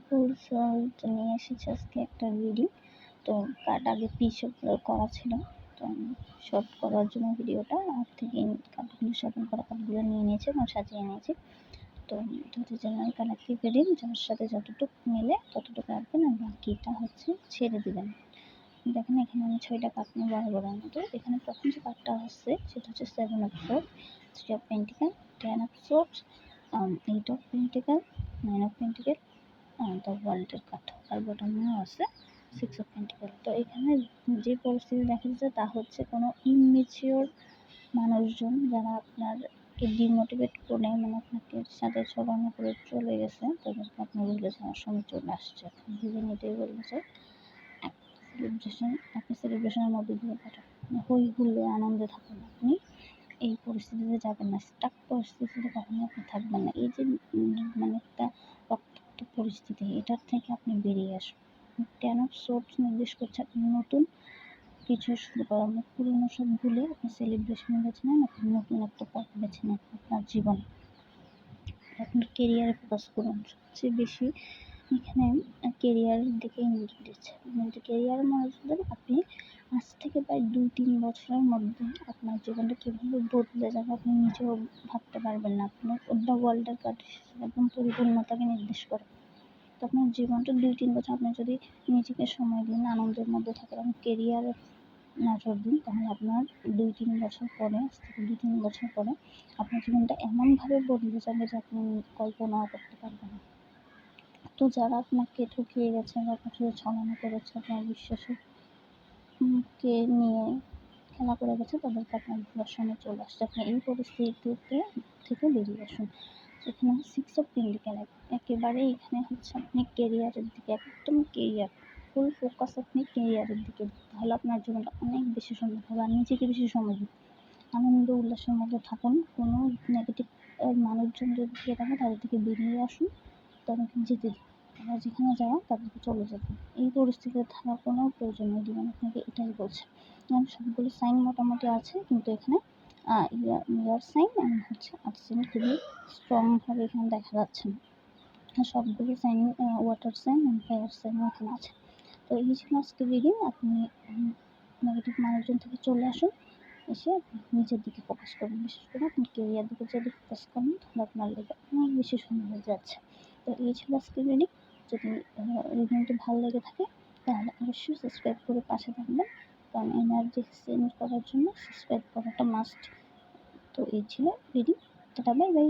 ফুল salt নিয়ে এসেছি আজকে একটা রিডিং। তো কার্ড আগে পিস করা ছিল, তো শর্ট করার জন্য ভিডিওটা আর থেকে কার্ডগুলো শপিং করা কার্ডগুলো নিয়ে নিয়েছি এবং সাজিয়ে নিয়েছি। তো দুটো জেনারেল কালেক্টিভ রিডিং, যার সাথে যতটুকু মেলে ততটুকু রাখবেন আর বাকিটা ছেড়ে দিবেন। দেখেন এখানে আমি 6টা কার্ড নিয়ে বরাবরের মতো। এখানে প্রথম যে কার্ডটা আসছে সেটা হচ্ছে 7 of sword, 3 of pentacle, 10 of sword, 8 of pentacle, 9 of pentacle, the ওয়ার্ল্ডের কার্ড আর বটমেও আছে 6 অফ পেন্টিকাল। তো এখানে যে পরিস্থিতি দেখা যাচ্ছে তা হচ্ছে কোনো ইমমেচিওর মানুষজন যারা আপনাকে ডিমোটিভেট করে, মানে আপনাকে সাথে ছড়ানো করে চলে গেছে, তাদেরকে আপনি ভুলে যাওয়ার সময় চলে আসছে। এখন ভেবে নিতেই বলবো যে আপনি সেলিব্রেশনের মধ্যে দিয়ে কাটান, হই হুল্লোড়ে আনন্দে থাকুন। আপনি এই পরিস্থিতিতে যাবেন না, স্টাক পরিস্থিতিতে কখনো আপনি থাকবেন না। এই যে মানে একটা রক্তাক্ত পরিস্থিতি, এটার থেকে আপনি বেরিয়ে আসুন। 10 অফ সোর্ডস নির্দেশ করছে আপনি নতুন কিছু শুরু করেন, পুরোনো সব ভুলে আপনি সেলিব্রেশন বেছে নেন, আপনি নতুন একটা পথ বেছে নেন আপনার জীবনে। আপনার কেরিয়ারে ফোকাস করুন। সবচেয়ে বেশি এখানে কেরিয়ারের দিকে ইঙ্গিত দিচ্ছে। কিন্তু কেরিয়ারের মধ্যে আপনি আজ থেকে প্রায় 2-3 বছরের মধ্যে আপনার জীবনটা কীভাবে বদলে যাবে আপনি নিজেও ভাবতে পারবেন না। আপনার দ্য ওয়ার্ল্ডের কার্ড একদম পরিপূর্ণতাকে নির্দেশ করে। তো আপনার জীবনটা 2-3 বছর আপনি যদি নিজেকে সময় দিন, আনন্দের মধ্যে থাকেন এবং কেরিয়ারে নজর দিন, তাহলে আপনার 2-3 বছর পরে, আজ থেকে 2-3 বছর পরে আপনার জীবনটা এমনভাবে বদলে যাবে যে আপনি কল্পনাও করতে পারবেন না। তো যারা আপনাকে ঠকিয়ে গেছে বা আপনার সাথে ছলনা করেছে, আপনার বিশ্বাসকে নিয়ে খেলা করে গেছে, তাদেরকে আপনার ভুলার সময় চলে আসছে। আপনি এই পরিস্থিতিতে থেকে বেরিয়ে আসুন। এখানে 6 অফ পেন্টিকাল, একেবারে এখানে আপনি কেরিয়ারের দিকে একদম ফুল ফোকাস আপনি কেরিয়ারের দিকে। তাহলে আপনার জীবনটা অনেক বেশি সুন্দর হবে। আর নিজেকে বেশি সময় দিন, আনন্দ উল্লাসের মধ্যে থাকুন। কোনো নেগেটিভ মানুষজন যদি থেকে থাকে তাদের থেকে বেরিয়ে আসুন, তাদেরকে যেতে দিন। তারা যেখানে যাওয়া তাদেরকে চলে যেতে। এই পরিস্থিতিতে থাকার কোনো প্রয়োজন নেই, জীবন আপনাকে এটাই বলছে। সবগুলো সাইন মোটামুটি আছে, কিন্তু এখানে ইয়ার সাইন এবং আর্থ সাইন খুবই স্ট্রংভাবে এখানে দেখা যাচ্ছে না। সবগুলো সাইন ওয়াটার সাইন এবং ফায়ার সাইনও এখানে আছে। তো এই ছিল আজকে রিডিং। আপনি নেগেটিভ মানুষজন থেকে চলে আসুন, এসে আপনি নিজের দিকে ফোকাস করুন। বিশেষ করে আপনি কেরিয়ার দিকে যদি ফোকাস করেন তাহলে আপনার লেগে অনেক বেশি সুন্দর হয়ে যাচ্ছে। তো এই ছিল আজকে রিডিং। যদি রিডিংটি ভালো লেগে থাকে তাহলে অবশ্যই সাবস্ক্রাইব করে পাশে থাকবেন, কারণ এনার্জি সেন্ড করার জন্য সাবস্ক্রাইব করাটা মাস্ট। তো এই ছিল রিডিং। Tata, bye bye.